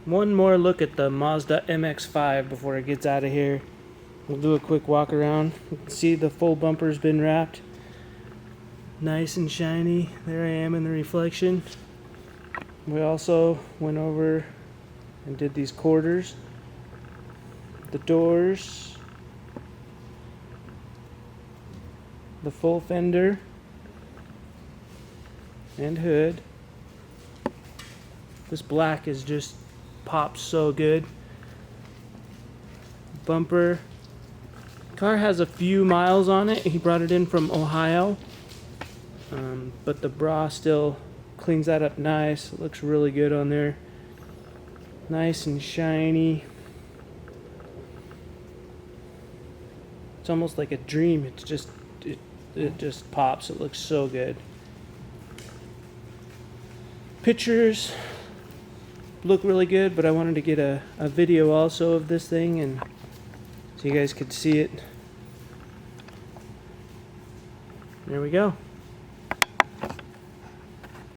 One more look at the Mazda MX-5 before it gets out of here. We'll do a quick walk around. You can see the full bumper's been wrapped. Nice and shiny. There I am in the reflection. We also went over and did these quarters. The doors. The full fender. And hood. This black is just pops so good. Bumper. Car has a few miles on it. He brought it in from Ohio. But the bra still cleans that up nice. It looks really good on there. Nice and shiny. It's almost like a dream. It's just it just pops. It looks so good. Pictures look really good, but I wanted to get a video also of this thing and so you guys could see it. There we go.